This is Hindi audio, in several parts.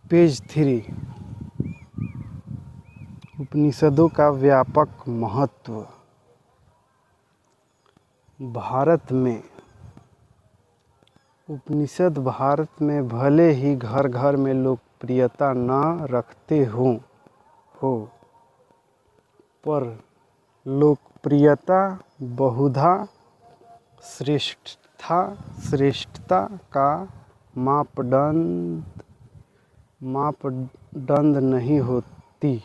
पेज 3 उपनिषदों का व्यापक महत्व। भारत में उपनिषद भारत में भले ही घर घर में लोकप्रियता न रखते हो पर लोकप्रियता बहुधा श्रेष्ठता का मापदंड नहीं होती।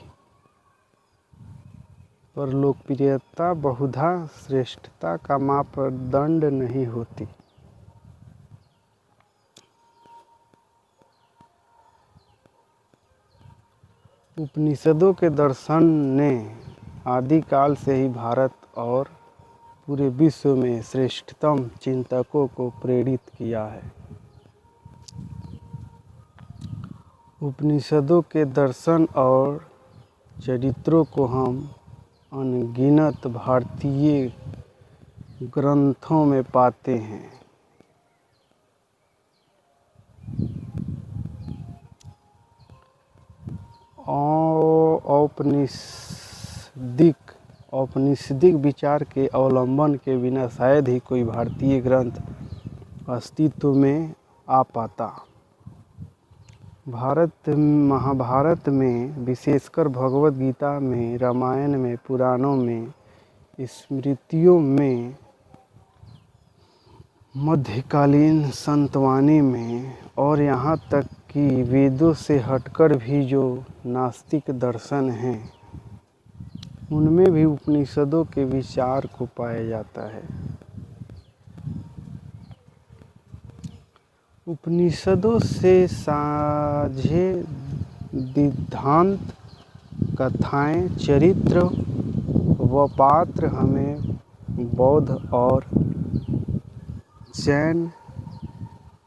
पर लोकप्रियता बहुधा श्रेष्ठता का मापदंड नहीं होती। उपनिषदों के दर्शन ने आदिकाल से ही भारत और पूरे विश्व में श्रेष्ठतम चिंतकों को प्रेरित किया है। उपनिषदों के दर्शन और चरित्रों को हम अनगिनत भारतीय ग्रंथों में पाते हैं। औपनिषदिक विचार के अवलंबन के बिना शायद ही कोई भारतीय ग्रंथ अस्तित्व में आ पाता। महाभारत में, विशेषकर भगवद गीता में, रामायण में, पुराणों में, स्मृतियों में, मध्यकालीन संतवाणी में और यहाँ तक कि वेदों से हटकर भी जो नास्तिक दर्शन हैं उनमें भी उपनिषदों के विचार को पाया जाता है। उपनिषदों से साझे सिद्धांत, कथाएं, चरित्र व पात्र हमें बौद्ध और जैन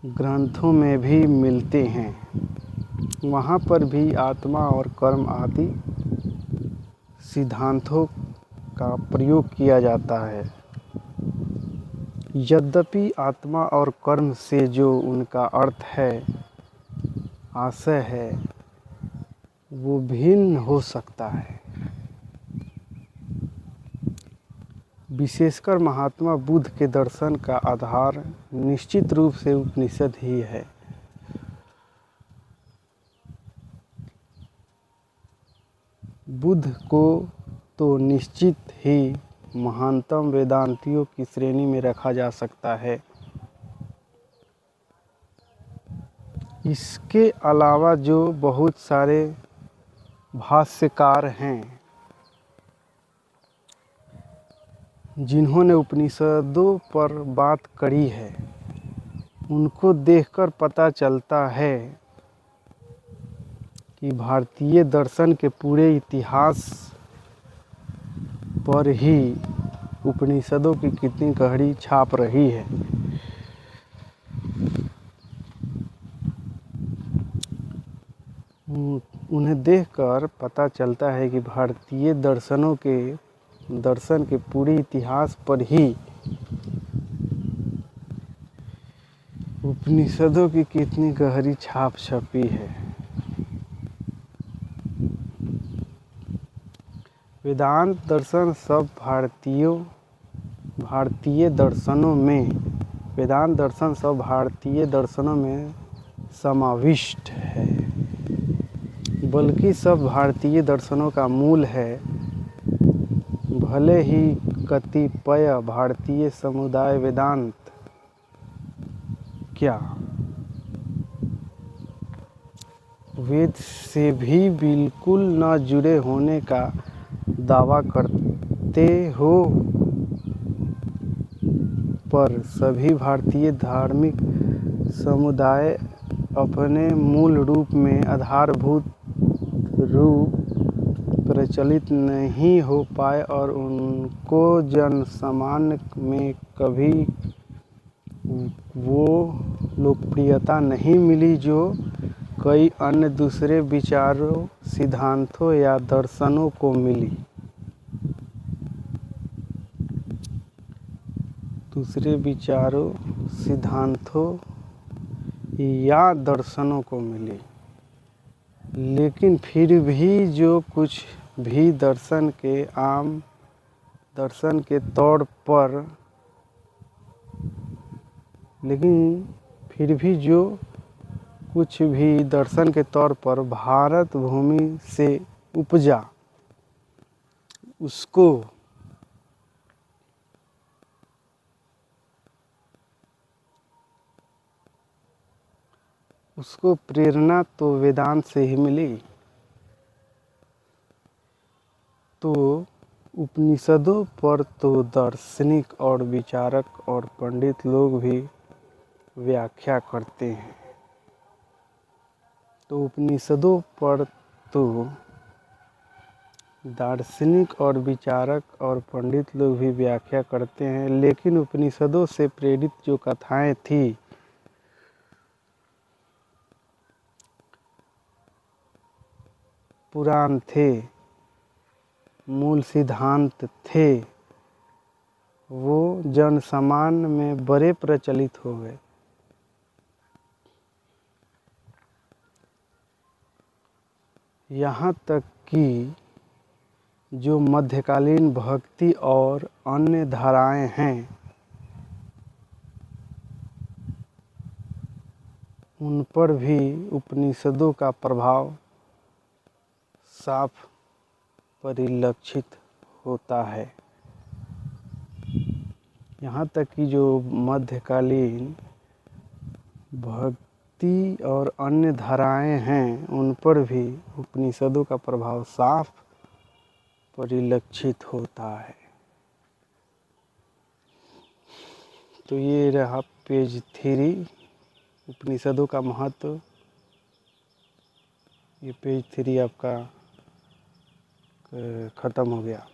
ग्रंथों में भी मिलते हैं। वहाँ पर भी आत्मा और कर्म आदि सिद्धांतों का प्रयोग किया जाता है। यद्यपि आत्मा और कर्म से जो उनका अर्थ है, आशय है, वो भिन्न हो सकता है। विशेषकर महात्मा बुद्ध के दर्शन का आधार निश्चित रूप से उपनिषद ही है। बुद्ध को तो निश्चित ही महानतम वेदांतियों की श्रेणी में रखा जा सकता है। इसके अलावा जो बहुत सारे भाष्यकार हैं जिन्होंने उपनिषदों पर बात करी है, उनको देखकर पता चलता है कि भारतीय दर्शन के पूरे इतिहास पर ही उपनिषदों की कितनी गहरी छाप रही है। उन्हें देखकर पता चलता है कि भारतीय दर्शन के पूरे इतिहास पर ही उपनिषदों की कितनी गहरी छाप छपी है। वेदांत दर्शन सब भारतीय दर्शनों में समाविष्ट है, बल्कि सब भारतीय दर्शनों का मूल है। भले ही कतिपय भारतीय समुदाय वेदांत वेद से भी बिल्कुल न जुड़े होने का दावा करते हो, पर सभी भारतीय धार्मिक समुदाय अपने मूल रूप में आधारभूत रूप प्रचलित नहीं हो पाए और उनको जनसामान्य में कभी वो लोकप्रियता नहीं मिली जो कई अन्य दूसरे विचारों, सिद्धांतों या दर्शनों को मिली। दूसरे विचारों, सिद्धांतों या दर्शनों को मिली। लेकिन फिर भी जो कुछ भी दर्शन के तौर पर दर्शन के तौर पर भारत भूमि से उपजा, उसको प्रेरणा तो वेदांत से ही मिली। तो उपनिषदों पर तो दार्शनिक और विचारक और पंडित लोग भी व्याख्या करते हैं। तो उपनिषदों पर तो दार्शनिक और विचारक और पंडित लोग भी व्याख्या करते हैं, लेकिन उपनिषदों से प्रेरित जो कथाएं थी पुराण थे, मूल सिद्धांत थे, वो जन सामान्य में बड़े प्रचलित हो गए। यहाँ तक कि जो मध्यकालीन भक्ति और अन्य धाराएं हैं, उन पर भी उपनिषदों का प्रभाव साफ परिलक्षित होता है। यहाँ तक कि जो मध्यकालीन भक्ति और अन्य धाराएं हैं, उन पर भी उपनिषदों का प्रभाव साफ परिलक्षित होता है। तो ये रहा पेज 3, उपनिषदों का महत्व। ये पेज 3 आपका ख़त्म हो गया।